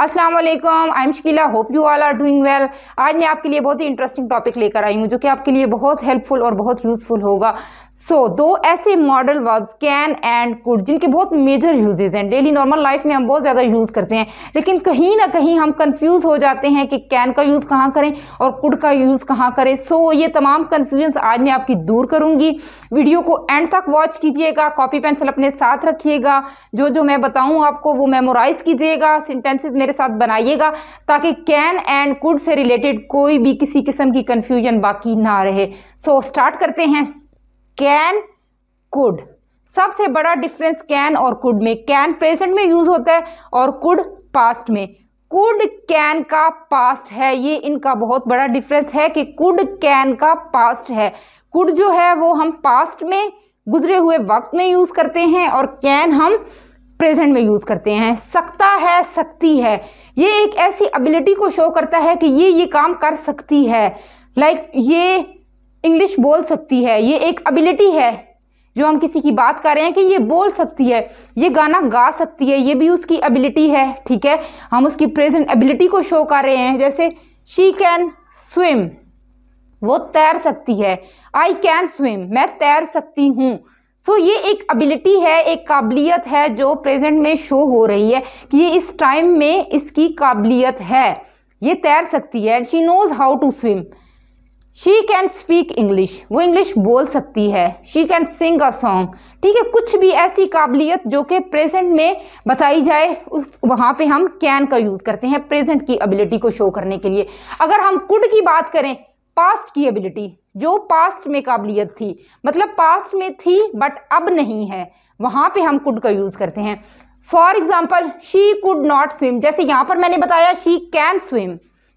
अस्सलाम वालेकुम, I am Shakeela, hope you all are doing well. आज मैं आपके लिए बहुत ही इंटरेस्टिंग टॉपिक लेकर आई हूँ जो कि आपके लिए बहुत हेल्पफुल और बहुत यूजफुल होगा। दो ऐसे modal verbs can and could जिनके बहुत मेजर यूजेस हैं। डेली नॉर्मल लाइफ में हम बहुत ज़्यादा यूज़ करते हैं, लेकिन कहीं ना कहीं हम कंफ्यूज हो जाते हैं कि कैन का यूज़ कहाँ करें और कुड का यूज़ कहाँ करें। ये तमाम कन्फ्यूजन आज मैं आपकी दूर करूँगी। वीडियो को एंड तक वॉच कीजिएगा, कॉपी पेंसिल अपने साथ रखिएगा, जो मैं बताऊँ आपको वो मेमोराइज कीजिएगा, सेंटेंसेस मेरे साथ बनाइएगा ताकि can and could say related कोई भी किसी किस्म की कन्फ्यूजन बाकी ना रहे। स्टार्ट करते हैं। कैन कुड, सबसे बड़ा डिफरेंस कैन और कुड में, कैन प्रेजेंट में यूज होता है और कुड पास्ट में। कुड कैन का पास्ट है, ये इनका बहुत बड़ा डिफरेंस है कि कुड कैन का पास्ट है। कुड जो है वो हम पास्ट में गुजरे हुए वक्त में यूज करते हैं और कैन हम प्रेजेंट में यूज करते हैं। सकता है, सकती है, ये एक ऐसी एबिलिटी को शो करता है कि ये काम कर सकती है। ये इंग्लिश बोल सकती है, ये एक एबिलिटी है जो हम किसी की बात कर रहे हैं कि ये बोल सकती है, ये गाना गा सकती है, ये भी उसकी एबिलिटी है। ठीक है, हम उसकी प्रेजेंट एबिलिटी को शो कर रहे हैं। जैसे शी कैन स्विम, वो तैर सकती है। आई कैन स्विम, मैं तैर सकती हूँ। ये एक एबिलिटी है, एक काबिलियत है जो प्रेजेंट में शो हो रही है कि ये इस टाइम में इसकी काबिलियत है, ये तैर सकती है। She knows how to swim. She can speak English, वो इंग्लिश बोल सकती है। She can sing a song. ठीक है, कुछ भी ऐसी काबिलियत जो कि प्रेजेंट में बताई जाए वहां पे हम कैन का यूज करते हैं प्रेजेंट की एबिलिटी को शो करने के लिए। अगर हम कुड की बात करें, पास्ट की एबिलिटी, जो पास्ट में काबिलियत थी, मतलब पास्ट में थी बट अब नहीं है, वहां पे हम कुड का यूज करते हैं। For example, she could not swim, जैसे यहां पर मैंने बताया she can swim,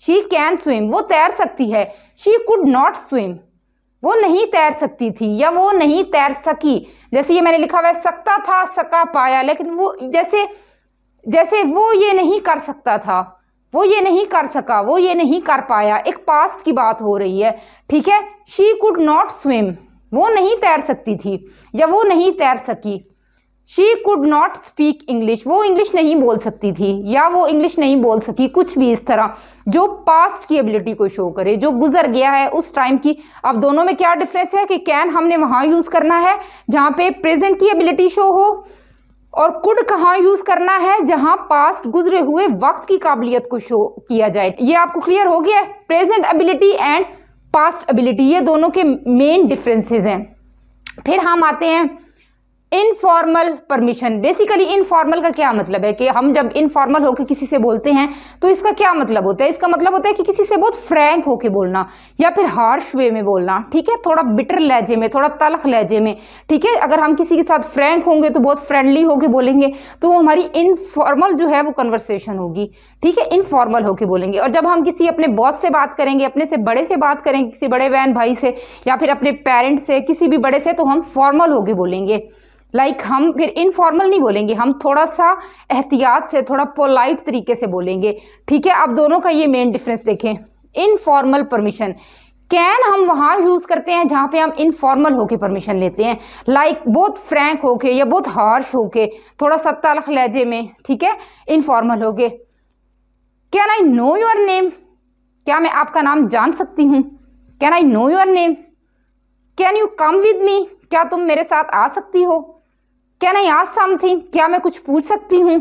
she can swim, वो तैर सकती है। शी कुड नॉट स्विम, वो नहीं तैर सकती थी या वो नहीं तैर सकी। जैसे ये मैंने लिखा हुआ है सकता था, सका, पाया, लेकिन वो जैसे वो ये नहीं कर सकता था, वो ये नहीं कर सका, वो ये नहीं कर पाया, एक पास्ट की बात हो रही है। ठीक है, शी कुड नॉट स्विम, वो नहीं तैर सकती थी या वो नहीं तैर सकी। She could not speak English, वो इंग्लिश नहीं बोल सकती थी या वो इंग्लिश नहीं बोल सकी, कुछ भी इस तरह जो पास्ट की एबिलिटी को शो करे, जो गुजर गया है उस टाइम की। अब दोनों में क्या डिफरेंस है कि कैन हमने वहां यूज करना है जहां पे प्रेजेंट की एबिलिटी शो हो, और कुड कहाँ यूज करना है जहां पास्ट गुजरे हुए वक्त की काबिलियत को शो किया जाए। ये आपको क्लियर हो गया है? Present ability and past ability, ये दोनों के मेन डिफरेंसेस हैं। फिर हम आते हैं इनफॉर्मल परमिशन। बेसिकली इनफॉर्मल का क्या मतलब है कि हम जब इनफॉर्मल होकर किसी से बोलते हैं तो इसका क्या मतलब होता है? इसका मतलब होता है कि किसी से बहुत फ्रैंक होकर बोलना या फिर हार्श वे में बोलना। ठीक है, थोड़ा बिटर लहजे में, थोड़ा तल्ख लहजे में। ठीक है, अगर हम किसी के साथ फ्रैंक होंगे तो बहुत फ्रेंडली होकर बोलेंगे, तो वो हमारी इनफॉर्मल जो है वो कन्वर्सेशन होगी। ठीक है, इनफॉर्मल होकर बोलेंगे। और जब हम किसी अपने बॉस से बात करेंगे, अपने से बड़े से बात करेंगे, किसी बड़े बहन भाई से या फिर अपने पेरेंट्स से, किसी भी बड़े से, तो हम फॉर्मल होकर बोलेंगे। हम फिर इनफॉर्मल नहीं बोलेंगे, हम थोड़ा सा एहतियात से, थोड़ा पोलाइट तरीके से बोलेंगे। ठीक है, अब दोनों का ये मेन डिफरेंस देखें। इनफॉर्मल परमिशन, कैन हम वहां यूज करते हैं जहां पे हम इनफॉर्मल होके परमिशन लेते हैं, बहुत फ्रैंक होके या बहुत हार्श होके, थोड़ा सा तल्ख लहजे में। ठीक है, इनफॉर्मल होके। Can I know your name, क्या मैं आपका नाम जान सकती हूँ? Can I know your name. Can you come with me, क्या तुम मेरे साथ आ सकती हो? कैन आई आस्क समथिंग, क्या मैं कुछ पूछ सकती हूँ?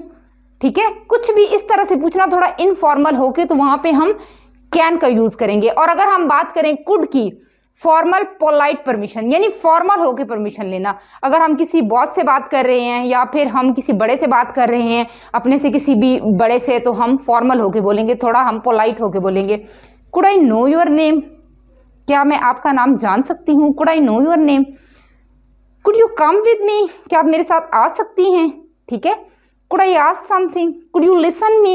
ठीक है, कुछ भी इस तरह से पूछना थोड़ा इनफॉर्मल होके, तो वहां पे हम कैन का यूज करेंगे। और अगर हम बात करें कुड की, फॉर्मल पोलाइट परमिशन, यानी फॉर्मल होके परमिशन लेना। अगर हम किसी बॉस से बात कर रहे हैं या फिर हम किसी बड़े से बात कर रहे हैं, अपने से किसी भी बड़े से, तो हम फॉर्मल होके बोलेंगे, थोड़ा हम पोलाइट होके बोलेंगे। Could I know your name, क्या मैं आपका नाम जान सकती हूँ? Could I know your name. Could you come with me, क्या आप मेरे साथ आ सकती हैं? ठीक है, could I ask something, could you listen me.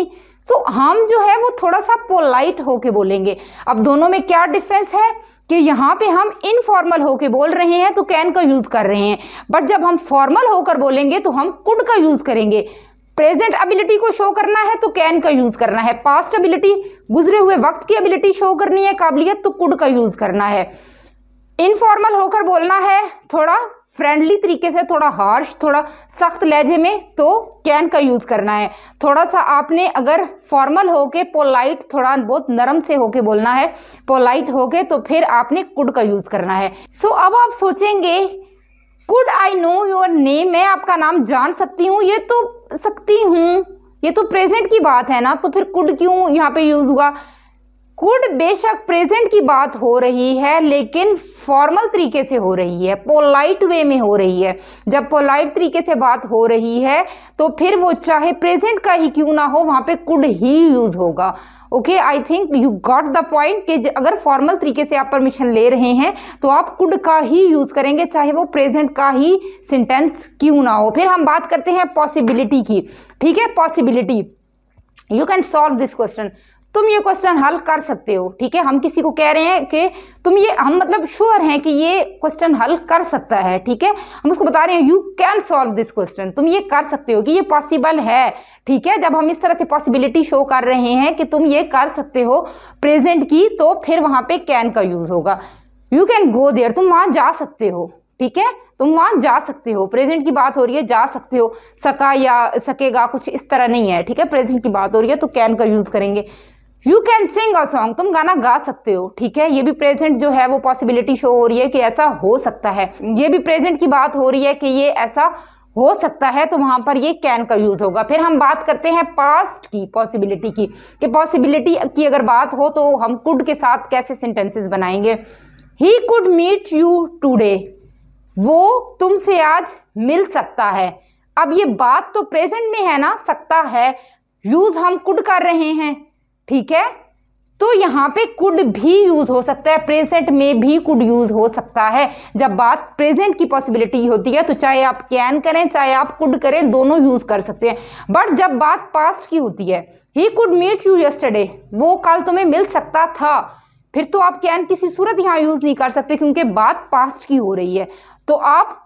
हम जो है वो थोड़ा सा पोलाइट होके बोलेंगे। अब दोनों में क्या डिफरेंस है कि यहाँ पे हम इनफॉर्मल होके बोल रहे हैं तो कैन का यूज कर रहे हैं, बट जब हम फॉर्मल होकर बोलेंगे तो हम कुड का यूज करेंगे। प्रेजेंट एबिलिटी को शो करना है तो कैन का यूज करना है, पास्ट एबिलिटी, गुजरे हुए वक्त की एबिलिटी शो करनी है, काबिलियत, तो कुड का यूज करना है। इनफॉर्मल होकर बोलना है, थोड़ा फ्रेंडली तरीके से, थोड़ा हार्श, थोड़ा सख्त लहजे में, तो कैन का यूज करना है। थोड़ा सा आपने अगर फॉर्मल होके, पोलाइट, थोड़ा बहुत नरम से होके बोलना है, पोलाइट होके, तो फिर आपने कुड का यूज करना है। सो अब आप सोचेंगे could I know your name, मैं आपका नाम जान सकती हूँ, ये तो सकती हूँ, ये तो प्रेजेंट की बात है ना, तो फिर कुड क्यों यहाँ पे यूज हुआ? कुड बेशक प्रेजेंट की बात हो रही है, लेकिन फॉर्मल तरीके से हो रही है, पोलाइट वे में हो रही है। जब पोलाइट तरीके से बात हो रही है तो फिर वो चाहे प्रेजेंट का ही क्यों ना हो, वहां पे कुड ही यूज होगा। Okay, I think you got the point कि अगर फॉर्मल तरीके से आप परमिशन ले रहे हैं तो आप कुड का ही यूज करेंगे, चाहे वो प्रेजेंट का ही सेंटेंस क्यों ना हो। फिर हम बात करते हैं पॉसिबिलिटी की। ठीक है, possibility, you can solve this question, तुम ये क्वेश्चन हल कर सकते हो। ठीक है, हम किसी को कह रहे हैं कि तुम ये, हम मतलब श्योर हैं कि ये क्वेश्चन हल कर सकता है। ठीक है, हम उसको बता रहे हैं you can solve this question, तुम ये कर सकते हो, कि ये पॉसिबल है। ठीक है, जब हम इस तरह से पॉसिबिलिटी शो कर रहे हैं कि तुम ये कर सकते हो प्रेजेंट की, तो फिर वहां पे कैन का यूज होगा। यू कैन गो देयर, तुम वहां जा सकते हो। ठीक है, तुम वहां जा सकते हो, प्रेजेंट की बात हो रही है, जा सकते हो, सका या सकेगा कुछ इस तरह नहीं है। ठीक है, प्रेजेंट की बात हो रही है तो कैन का यूज करेंगे। You can sing a song, तुम गाना गा सकते हो। ठीक है, ये भी प्रेजेंट जो है वो पॉसिबिलिटी शो हो रही है कि ऐसा हो सकता है, ये भी प्रेजेंट की बात हो रही है कि ये ऐसा हो सकता है, तो वहां पर ये कैन का यूज होगा। फिर हम बात करते हैं पास्ट की पॉसिबिलिटी की, कि पॉसिबिलिटी की अगर बात हो तो हम कुड के साथ कैसे सेंटेंसेस बनाएंगे। He could meet you today, वो तुमसे आज मिल सकता है। अब ये बात तो प्रेजेंट में है ना, सकता है, यूज हम कुड कर रहे हैं। ठीक है, तो यहाँ पे कुड भी यूज हो सकता है, प्रेजेंट में भी कुड यूज हो सकता है। जब बात प्रेजेंट की पॉसिबिलिटी होती है तो चाहे आप कैन करें चाहे आप कुड करें, दोनों यूज कर सकते हैं। बट जब बात पास्ट की होती है, he could meet you yesterday, वो कल तुम्हें मिल सकता था, फिर तो आप कैन किसी सूरत यहाँ यूज नहीं कर सकते, क्योंकि बात पास्ट की हो रही है, तो आप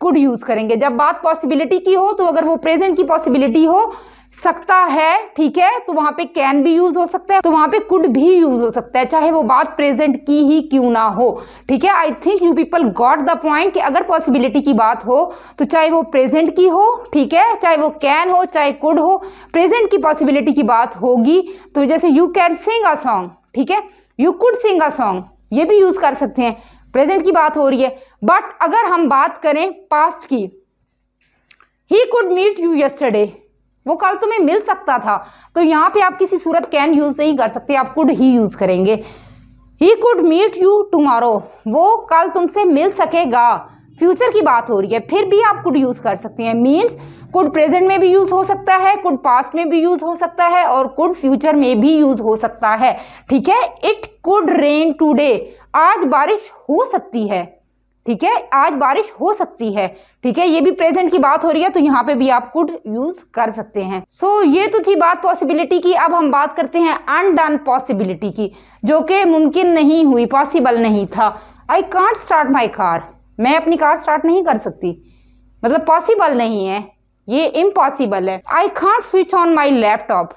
कुड यूज करेंगे। जब बात पॉसिबिलिटी की हो, तो अगर वो प्रेजेंट की पॉसिबिलिटी हो, सकता है, ठीक है, तो वहां पे कैन भी यूज हो सकता है, तो वहां पे कुड भी यूज हो सकता है, चाहे वो बात प्रेजेंट की ही क्यों ना हो। ठीक है, I think you people got the point कि अगर पॉसिबिलिटी की बात हो तो चाहे वो प्रेजेंट की हो, ठीक है, चाहे वो कैन हो चाहे कुड हो, प्रेजेंट की पॉसिबिलिटी की बात होगी तो जैसे you can sing a song, ठीक है, you could sing a song, ये भी यूज कर सकते हैं, प्रेजेंट की बात हो रही है। बट अगर हम बात करें पास्ट की, he could meet you yesterday, वो कल तुम्हें मिल सकता था, तो यहाँ पे आप किसी सूरत कैन यूज नहीं कर सकते, आप कुड ही यूज करेंगे। He could meet you tomorrow, वो कल तुमसे मिल सकेगा, फ्यूचर की बात हो रही है, फिर भी आप कुड यूज कर सकते हैं। मीन्स कुड प्रेजेंट में भी यूज हो सकता है, कुड पास्ट में भी यूज हो सकता है, और कुड फ्यूचर में भी यूज हो सकता है। ठीक है, इट कुड रेन टूडे, आज बारिश हो सकती है, ठीक है, आज बारिश हो सकती है। ठीक है, ये भी प्रेजेंट की बात हो रही है, तो यहाँ पे भी आप कुड यूज कर सकते हैं। सो ये तो थी बात पॉसिबिलिटी की। अब हम बात करते हैं अनडन पॉसिबिलिटी की, जो कि मुमकिन नहीं हुई, पॉसिबल नहीं था। I can't start my car, मैं अपनी कार स्टार्ट नहीं कर सकती, मतलब पॉसिबल नहीं है, ये इम्पॉसिबल है। I can't switch on my laptop,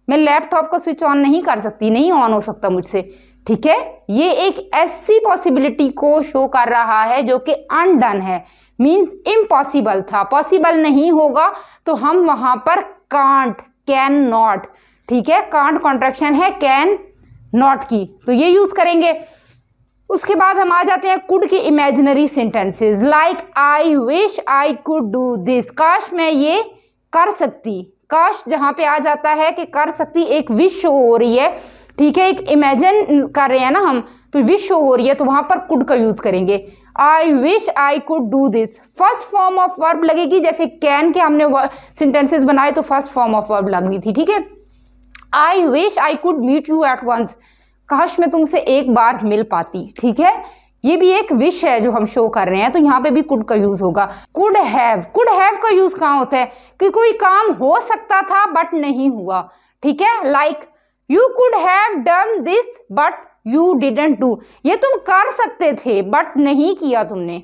मैं लैपटॉप को स्विच ऑन नहीं कर सकती, नहीं ऑन हो सकता मुझसे। ठीक है, ये एक ऐसी पॉसिबिलिटी को शो कर रहा है जो कि अनडन है, मींस इम्पॉसिबल था, पॉसिबल नहीं होगा, तो हम वहां पर कांट, कैन नॉट, ठीक है, कांट कॉन्ट्रैक्शन है कैन नॉट की, तो ये यूज करेंगे। उसके बाद हम आ जाते हैं कुड के imaginary sentences, like I wish I could do this, काश मैं ये कर सकती, काश जहां पे आ जाता है कि कर सकती, एक विश शो हो रही है, ठीक है, एक इमेजिन कर रहे हैं ना हम, तो विश शो हो रही है, तो वहां पर कुड का यूज करेंगे। आई wish I could do this, first form of verb लगेगी, जैसे कैन के हमने सेंटेंसेस बनाए तो फर्स्ट फॉर्म ऑफ वर्ब लगनी थी। ठीक है, I wish I could meet you at once, काश मैं तुमसे एक बार मिल पाती। ठीक है, ये भी एक विश है जो हम शो कर रहे हैं, तो यहाँ पे भी कुड का यूज होगा। कुड हैव का यूज कहाँ होता है कि कोई काम हो सकता था बट नहीं हुआ। ठीक है, like you could have done this but you didn't do, ये तुम कर सकते थे बट नहीं किया तुमने,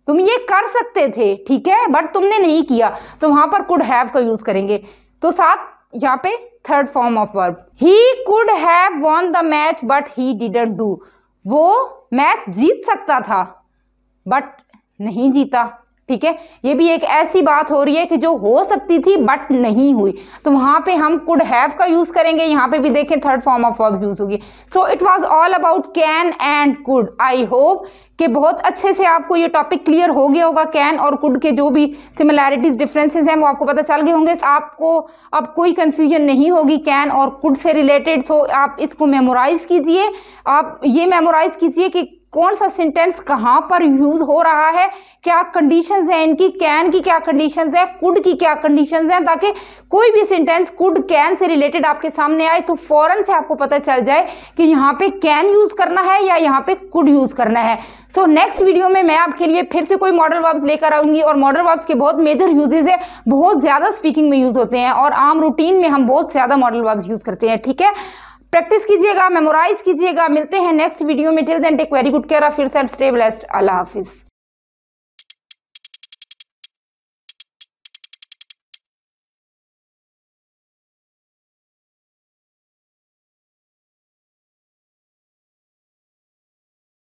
तुम ये कर सकते थे, ठीक है, बट तुमने नहीं किया, तो वहां पर कुड हैव का यूज करेंगे। तो साथ यहाँ पे third form of verb, he could have won the match but he didn't do, वो मैच जीत सकता था बट नहीं जीता। ठीक है, ये भी एक ऐसी बात हो रही है कि जो हो सकती थी बट नहीं हुई, तो वहां पे हम कुड हैव का यूज करेंगे। यहाँ पे भी देखें third form of verb use होगी। So it was all about can and could. I hope कि बहुत अच्छे से आपको ये टॉपिक क्लियर हो गया होगा। कैन और कुड के जो भी सिमिलैरिटीज डिफरेंसेस हैं वो आपको पता चल गए होंगे। आपको अब कोई कंफ्यूजन नहीं होगी कैन और कुड से रिलेटेड। सो आप इसको मेमोराइज कीजिए। आप ये मेमोराइज कीजिए कि कौन सा सेंटेंस कहाँ पर यूज हो रहा है, क्या कंडीशंस हैं इनकी, कैन की क्या कंडीशंस है, कुड की क्या कंडीशंस हैं, ताकि कोई भी sentence could can say related आपके सामने आए तो फौरन से आपको पता चल जाए कि यहाँ पे कैन यूज करना है या यहाँ पे कुड यूज करना है। सो नेक्स्ट वीडियो में मैं आपके लिए फिर से कोई मॉडल वर्ब्स लेकर आऊंगी और मॉडल वर्ब्स के बहुत मेजर यूजेस है, बहुत ज्यादा स्पीकिंग में यूज होते हैं और आम रूटीन में हम बहुत ज्यादा मॉडल वर्ब्स यूज करते हैं। ठीक है, प्रैक्टिस कीजिएगा, मेमोराइज कीजिएगा। मिलते हैं नेक्स्ट वीडियो में। Till then take very good care of yourself, stay blessed, अल्लाह हाफिज।